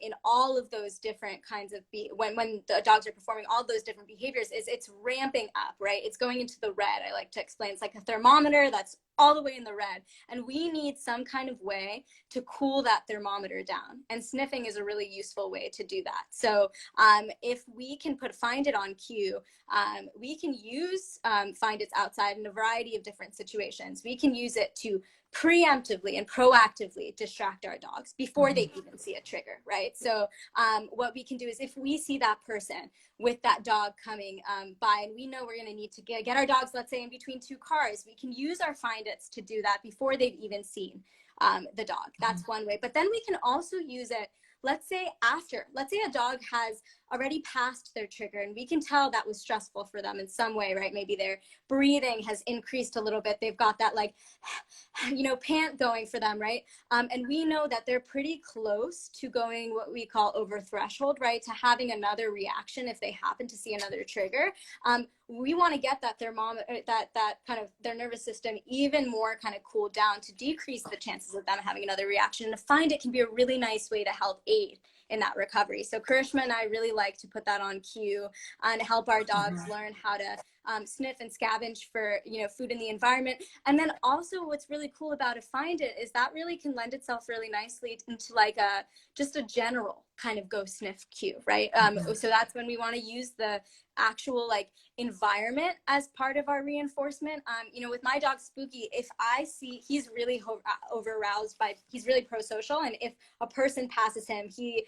B: in all of those different kinds of when the dogs are performing all those different behaviors is it's ramping up, right? It's going into the red. I like to explain it's like a thermometer that's all the way in the red, and we need some kind of way to cool that thermometer down, and sniffing is a really useful way to do that. So if we can find it on cue, we can use find it's outside in a variety of different situations. We can use it to preemptively and proactively distract our dogs before they even see a trigger, right? So what we can do is if we see that person with that dog coming by and we know we're going to need to get our dogs, let's say, in between two cars, we can use our find its to do that before they've even seen the dog. That's one way. But then we can also use it, let's say a dog has already passed their trigger and we can tell that was stressful for them in some way, right? Maybe their breathing has increased a little bit. They've got that like, you know, pant going for them, right? And we know that they're pretty close to going what we call over threshold, right? To having another reaction if they happen to see another trigger. We want to get that thermometer, that kind of their nervous system even more kind of cooled down to decrease the chances of them having another reaction. And to find it can be a really nice way to help aid in that recovery. So Karishma and I really like to put that on cue and help our dogs learn how to sniff and scavenge for, you know, food in the environment. And then also what's really cool about a find it is that really can lend itself really nicely into like just a general kind of go sniff cue, right? So that's when we want to use the actual like environment as part of our reinforcement. You know, with my dog Spooky, if I see he's really over aroused he's really pro-social, and if a person passes him, he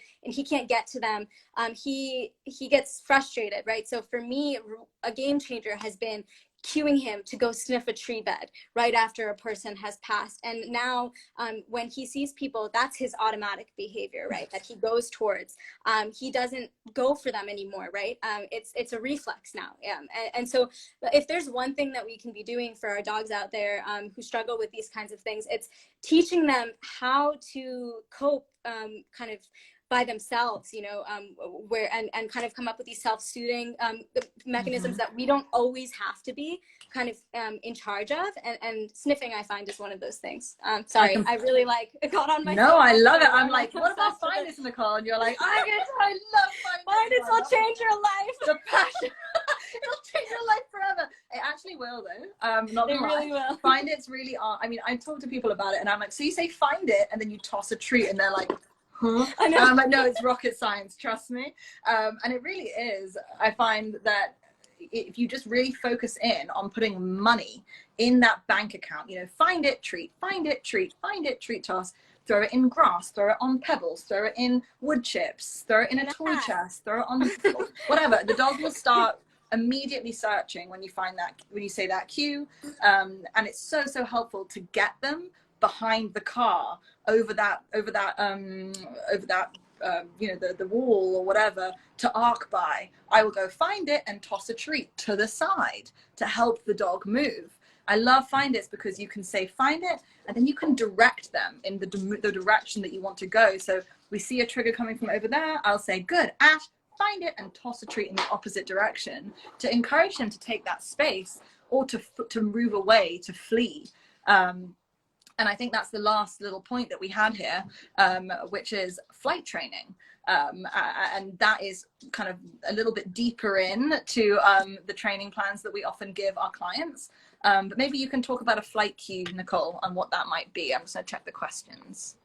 B: can't get to them, he gets frustrated, right? So for me, a game changer has been cueing him to go sniff a tree bed right after a person has passed. And now when he sees people, that's his automatic behavior, right? That he goes towards. He doesn't go for them anymore, right? It's a reflex now. And so if there's one thing that we can be doing for our dogs out there who struggle with these kinds of things, it's teaching them how to cope kind of by themselves, you know, and kind of come up with these self-soothing mechanisms that we don't always have to be kind of in charge of. And sniffing, I find, is one of those things. Sorry, I really like got on my.
A: No, I love it. I'm like, what about find this, Nicole? And you're like, I love
B: find this. Will change your life.
A: The passion. It'll change your life forever. It actually will, though. Not
B: it really will.
A: Find it's really. I mean, I talk to people about it, and I'm like, so you say find it, and then you toss a treat, and they're like, huh? And I'm like, no, it's rocket science, trust me. And it really is. I find that if you just really focus in on putting money in that bank account, you know, find it, treat, find it, treat, find it, treat, toss, throw it in grass, throw it on pebbles, throw it in wood chips, throw it in a toy chest, throw it on whatever. The dog will start immediately searching when you find that, when you say that cue. And it's so helpful to get them behind the car, over that you know, the wall or whatever, to arc by. I will go find it and toss a treat to the side to help the dog move. I love find it's because you can say find it, and then you can direct them in the direction that you want to go. So we see a trigger coming from over there, I'll say, good, Ash, find it, and toss a treat in the opposite direction to encourage them to take that space, or to move away, to flee. And I think that's the last little point that we had here, which is flight training. And that is kind of a little bit deeper in to the training plans that we often give our clients. But maybe you can talk about a flight cue, Nicole, and what that might be. I'm just going to check the questions.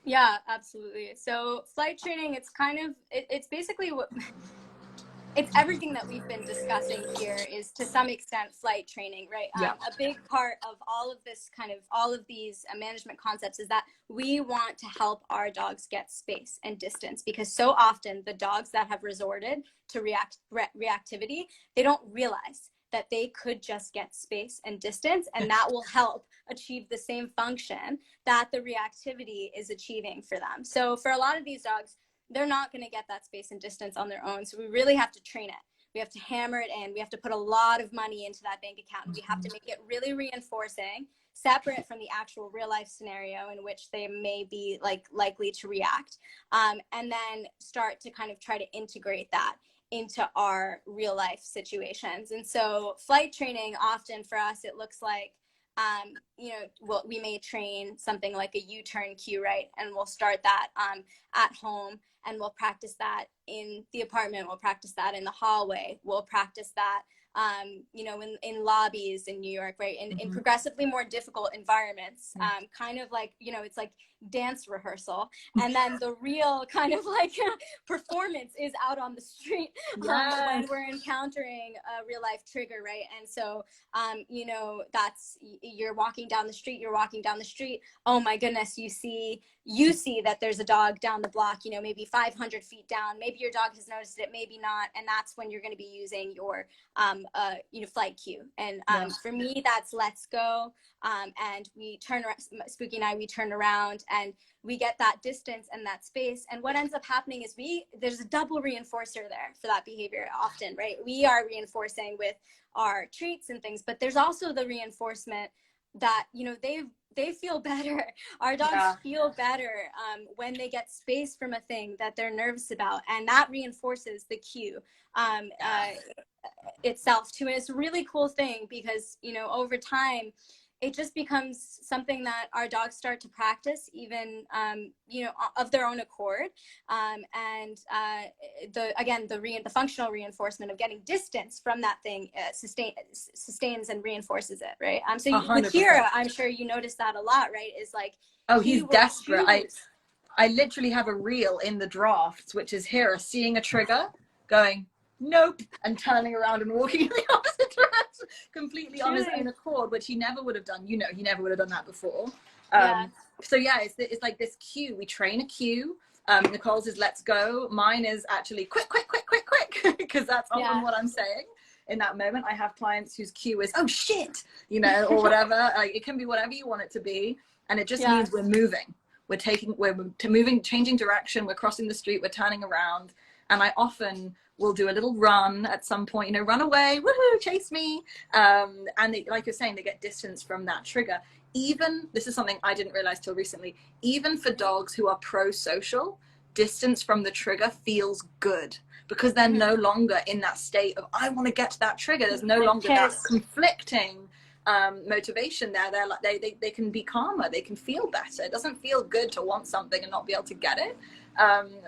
B: Yeah, absolutely. So flight training, it's kind of, it's basically what, it's everything that we've been discussing here is to some extent flight training, right?
A: Yeah.
B: A big part of all of this all of these management concepts is that we want to help our dogs get space and distance, because so often the dogs that have resorted to reactivity, they don't realize that they could just get space and distance, and that will help achieve the same function that the reactivity is achieving for them. So for a lot of these dogs, they're not going to get that space and distance on their own. So we really have to train it. We have to hammer it in. We have to put a lot of money into that bank account. We have to make it really reinforcing, separate from the actual real life scenario in which they may be likely to react. And then start to kind of try to integrate that into our real life situations. And so flight training, often for us, it looks like, we may train something like a U-turn cue, right? And we'll start that at home, and we'll practice that in the apartment. We'll practice that in the hallway. We'll practice that, in lobbies in New York, right? In progressively more difficult environments, kind of like, it's like dance rehearsal. And then the real kind of like performance is out on the street when we're encountering a real life trigger, right? And so, that's, you're walking down the street, oh my goodness, you see that there's a dog down the block, maybe 500 feet down. Maybe your dog has noticed it, maybe not. And that's when you're going to be using your, flight cue. And for me, that's let's go. And we turn around, Spooky and I, we turn around and we get that distance and that space. And what ends up happening is there's a double reinforcer there for that behavior often, right? We are reinforcing with our treats and things, but there's also the reinforcement that, they feel better. Our dogs feel better when they get space from a thing that they're nervous about, and that reinforces the cue itself too. And it's a really cool thing because, over time, it just becomes something that our dogs start to practice even, of their own accord. The functional reinforcement of getting distance from that thing sustains and reinforces it, right? So 100%. With Kira, I'm sure you notice that a lot, right? Is like,
A: oh, he's desperate. I literally have a reel in the drafts, which is Hira seeing a trigger, going, nope, and turning around and walking in the opposite direction completely on his own accord, which he never would have done. He never would have done that before. So yeah, it's like this cue. We train a cue. Nicole's is let's go. Mine is actually quick, because that's often what I'm saying in that moment. I have clients whose cue is, oh shit, or whatever. It can be whatever you want it to be. And it just means we're moving. We're moving, changing direction. We're crossing the street. We're turning around. And I often will do a little run at some point, run away, woohoo, chase me. And like you're saying, they get distance from that trigger. Even, this is something I didn't realize till recently, even for dogs who are pro-social, distance from the trigger feels good because they're no longer in that state of, I want to get to that trigger. There's no longer that conflicting motivation there. They're like, they can be calmer. They can feel better. It doesn't feel good to want something and not be able to get it.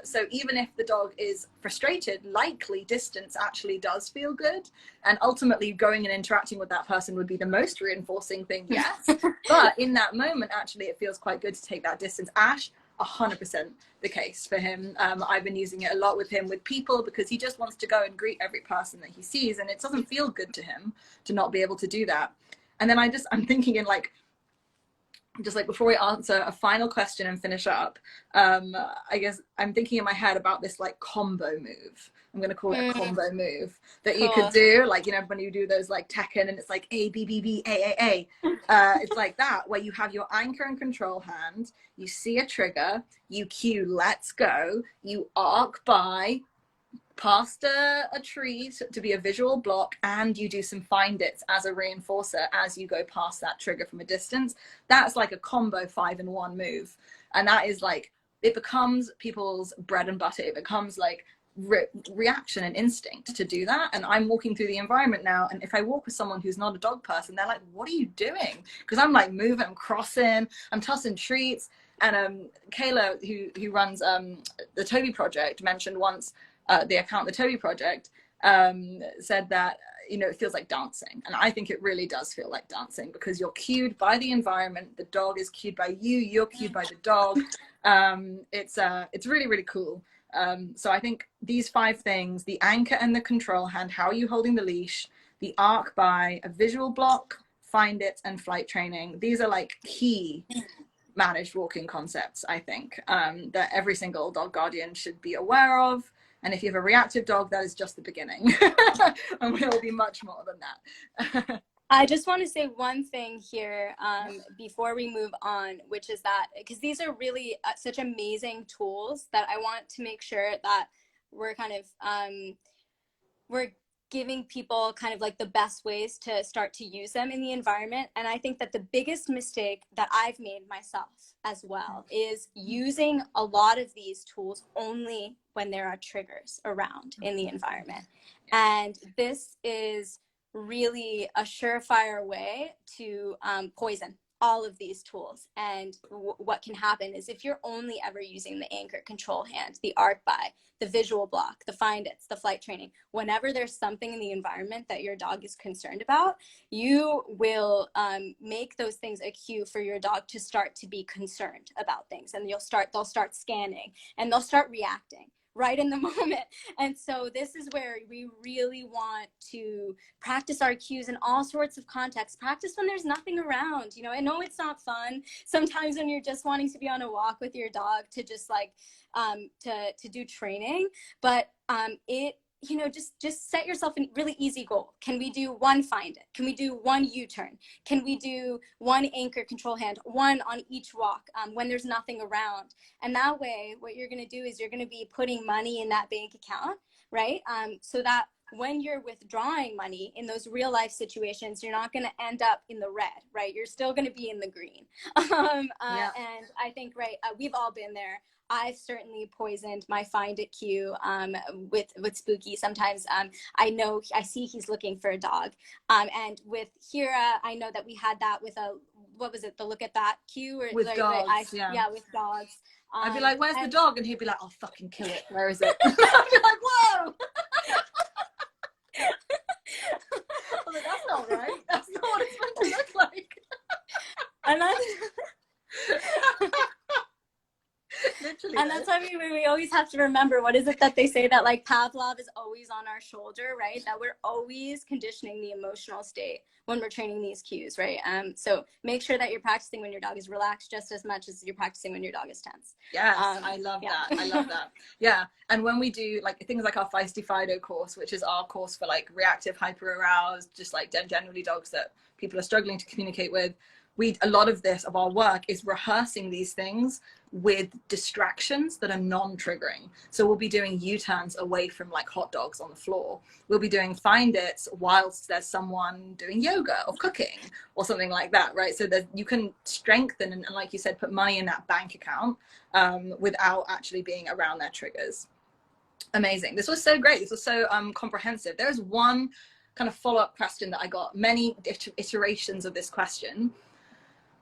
A: So even if the dog is frustrated, likely distance actually does feel good. And ultimately going and interacting with that person would be the most reinforcing thing, yes. But in that moment, actually, it feels quite good to take that distance. Ash, 100% the case for him. I've been using it a lot with him, with people, because he just wants to go and greet every person that he sees. And it doesn't feel good to him to not be able to do that. And then I'm thinking in just before we answer a final question and finish up, I guess I'm thinking in my head about this combo move. I'm going to call it a combo move that you could do, when you do those Tekken and it's A, B, B, B, A, A, A. It's like that, where you have your anchor and control hand, you see a trigger, you cue let's go, you arc by, past a tree to be a visual block, and you do some find its as a reinforcer as you go past that trigger from a distance. That's like a combo 5-in-1 move. And that is like, it becomes people's bread and butter. It becomes like reaction and instinct to do that. And I'm walking through the environment now, and if I walk with someone who's not a dog person, they're like, what are you doing? Because I'm like moving, I'm crossing, I'm tossing treats. And Kayla, who runs the Toby Project, mentioned once the account, the Toby Project, said that, you know, it feels like dancing. And I think it really does feel like dancing, because you're cued by the environment, the dog is cued by you, you're cued by the dog. It's really, really cool. So I think these 5 things, the anchor and the control hand, how are you holding the leash, the arc by, a visual block, find it, and flight training. These are like key managed walking concepts, I think, that every single dog guardian should be aware of. And if you have a reactive dog, that is just the beginning. And we'll be much more than that.
B: I just want to say one thing here before we move on, which is that, because these are really such amazing tools, that I want to make sure that we're kind of, we're giving people kind of like the best ways to start to use them in the environment. And I think that the biggest mistake that I've made myself as well is using a lot of these tools only when there are triggers around in the environment. And this is really a surefire way to poison all of these tools. And what can happen is, if you're only ever using the anchor, control hand, the arc by, the visual block, the find its, the flight training, whenever there's something in the environment that your dog is concerned about, you will make those things a cue for your dog to start to be concerned about things. And they'll start scanning, and they'll start reacting right in the moment. And so this is where we really want to practice our cues in all sorts of contexts. Practice when there's nothing around. You know, I know it's not fun sometimes when you're just wanting to be on a walk with your dog to just like to do training, but you know, just set yourself a really easy goal. Can we do one find it? Can we do one U-turn? Can we do one anchor control hand, one on each walk when there's nothing around? And that way, what you're going to do is you're going to be putting money in that bank account, right? So that when you're withdrawing money in those real life situations, you're not going to end up in the red, right? You're still going to be in the green. And I think, right, we've all been there. I've certainly poisoned my find it cue with Spooky. Sometimes I see he's looking for a dog. And with Hira, I know that we had that with what was it? The look at that cue? Or
A: with dogs,
B: yeah, with dogs.
A: I'd be like, where's the dog? And he'd be like, I'll fucking kill it. Where is it? I'd be like, whoa. I was like, that's not right. That's not what it's meant to look like.
B: And that's
A: literally.
B: And that's why we always have to remember, what is it that they say, that like Pavlov is always on our shoulder, right? That we're always conditioning the emotional state when we're training these cues, right? So make sure that you're practicing when your dog is relaxed just as much as you're practicing when your dog is tense.
A: Yes, I love that. I love that. Yeah. And when we do like things like our Feisty Fido course, which is our course for like reactive, hyper aroused, just like generally dogs that people are struggling to communicate with, a lot of our work is rehearsing these things with distractions that are non-triggering. So we'll be doing U-turns away from like hot dogs on the floor. We'll be doing find its whilst there's someone doing yoga or cooking or something like that, right? So that you can strengthen and like you said, put money in that bank account without actually being around their triggers. Amazing. This was so great. This was so comprehensive. There's one kind of follow-up question that I got, many iterations of this question,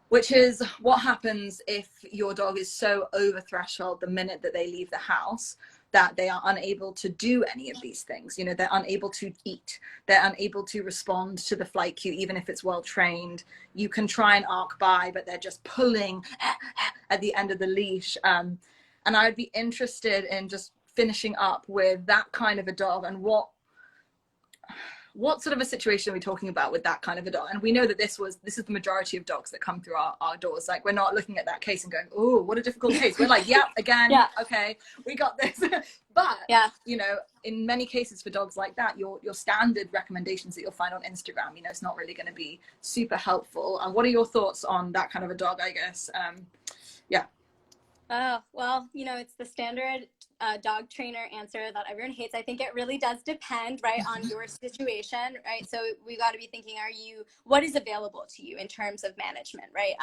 A: which is, what happens if your dog is so over threshold the minute that they leave the house that they are unable to do any of these things? You know, they're unable to eat, they're unable to respond to the flight cue, even if it's well trained. You can try and arc by, but they're just pulling at the end of the leash. And I would be interested in just finishing up with that kind of a dog, and what sort of a situation are we talking about with that kind of a dog? And we know that this is the majority of dogs that come through our doors. Like, we're not looking at that case and going, oh, what a difficult case. We're like, yeah, again, yeah, okay, we got this. But, yeah, you know, in many cases for dogs like that, your standard recommendations that you'll find on Instagram, you know, it's not really going to be super helpful. And what are your thoughts on that kind of a dog, I guess? Yeah.
B: Oh, well, you know, it's the standard dog trainer answer that everyone hates. I think it really does depend, right, on your situation, right? So we got to be thinking, what is available to you in terms of management, right?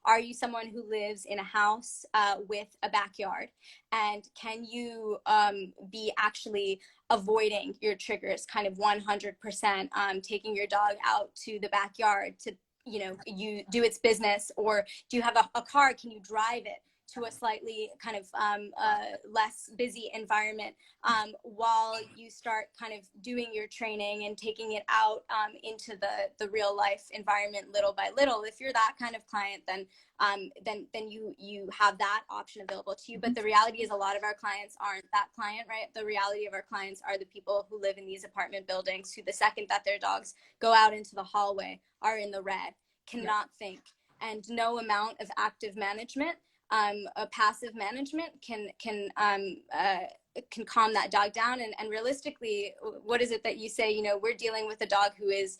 B: Are you someone who lives in a house with a backyard? And can you be actually avoiding your triggers kind of 100%, taking your dog out to the backyard to, you do its business? Or do you have a car? Can you drive it to a slightly kind of less busy environment while you start kind of doing your training and taking it out into the real life environment little by little? If you're that kind of client, then you have that option available to you. But the reality is a lot of our clients aren't that client, right? The reality of our clients are the people who live in these apartment buildings who, the second that their dogs go out into the hallway, are in the red, cannot think, and no amount of active management, a passive management can calm that dog down. And realistically, what is it that you say? We're dealing with a dog who is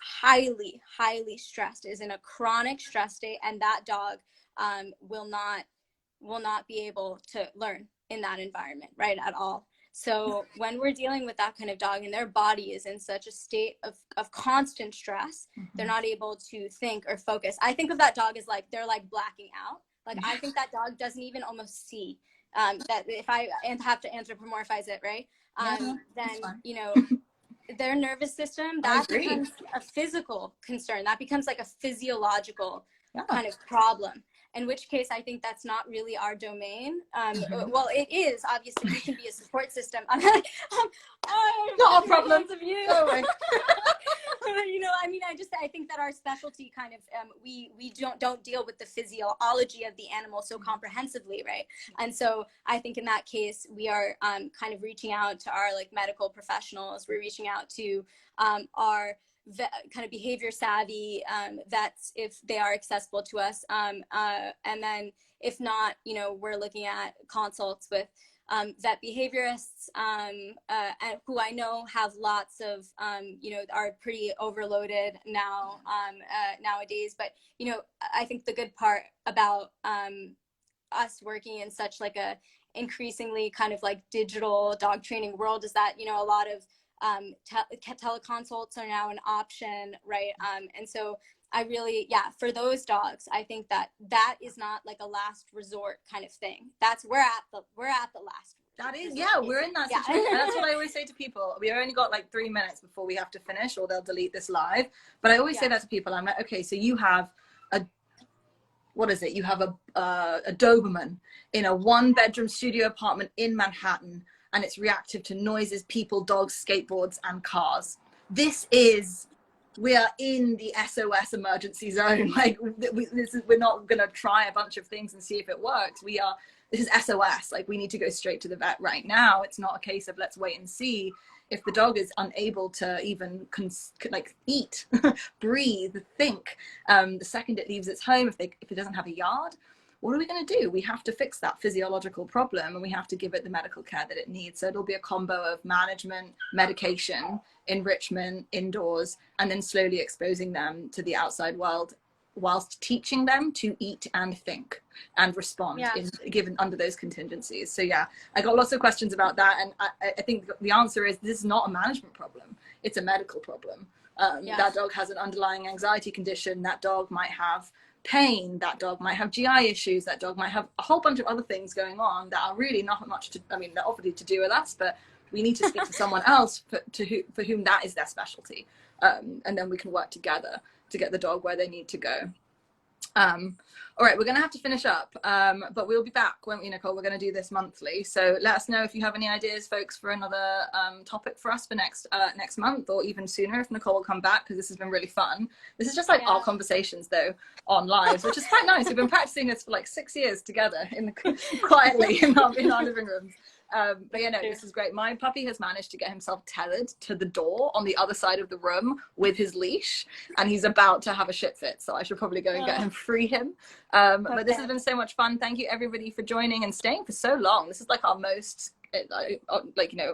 B: highly stressed, is in a chronic stress state, and that dog will not be able to learn in that environment, right, at all. So when we're dealing with that kind of dog and their body is in such a state of constant stress, they're not able to think or focus. I think of that dog as like, they're like blacking out. Like, I think that dog doesn't even almost see that. If I have to anthropomorphize it, right? Then, their nervous system, that becomes a physical concern. That becomes like a physiological kind of problem. In which case, I think that's not really our domain. Well, it is. Obviously, we can be a support system.
A: Not a problem.
B: Of you. I think that our specialty kind of, we don't deal with the physiology of the animal so comprehensively, right? And so I think in that case, we are kind of reaching out to our like medical professionals. We're reaching out to our kind of behavior savvy vets if they are accessible to us, and then if not, we're looking at consults with vet behaviorists who I know have lots of are pretty overloaded now nowadays. But I think the good part about us working in such like a increasingly kind of like digital dog training world is that a lot of teleconsults are now an option, right? And so I really, for those dogs, I think that is not like a last resort kind of thing. We're at the last.
A: That is, we're in that situation. And that's what I always say to people. We only got like 3 minutes before we have to finish, or they'll delete this live. But I always say that to people. I'm like, okay, so you have you have a Doberman in a 1-bedroom studio apartment in Manhattan, and it's reactive to noises, people, dogs, skateboards, and cars. We are in the SOS emergency zone. Like, we're not gonna try a bunch of things and see if it works. This is SOS. Like, we need to go straight to the vet right now. It's not a case of let's wait and see. If the dog is unable to even eat, breathe, think, the second it leaves its home, if it doesn't have a yard, what are we going to do? We have to fix that physiological problem, and we have to give it the medical care that it needs. So it'll be a combo of management, medication, enrichment, indoors, and then slowly exposing them to the outside world whilst teaching them to eat and think and respond given under those contingencies. So I got lots of questions about that, and I think the answer is this is not a management problem, it's a medical problem. That dog has an underlying anxiety condition, that dog might have pain, that dog might have GI issues, that dog might have a whole bunch of other things going on that are really not much they're obviously to do with us, but we need to speak to someone else for whom that is their specialty, and then we can work together to get the dog where they need to go. All right, we're going to have to finish up, but we'll be back, won't we, Nicole? We're going to do this monthly, so let us know if you have any ideas, folks, for another topic for us for next month, or even sooner if Nicole will come back, because this has been really fun. This is just like our conversations though on lives, which is quite nice. We've been practicing this for like 6 years together quietly in our living rooms. But this is great. My puppy has managed to get himself tethered to the door on the other side of the room with his leash, and he's about to have a shit fit, so I should probably go and get him, free him. But this has been so much fun. Thank you everybody for joining and staying for so long. This is like our most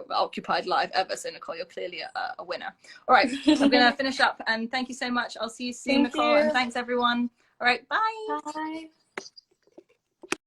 A: occupied live ever, so Nicole, you're clearly a winner. All right, I'm gonna finish up, and thank you so much. I'll see you soon, Nicole, and thanks everyone. All right, bye.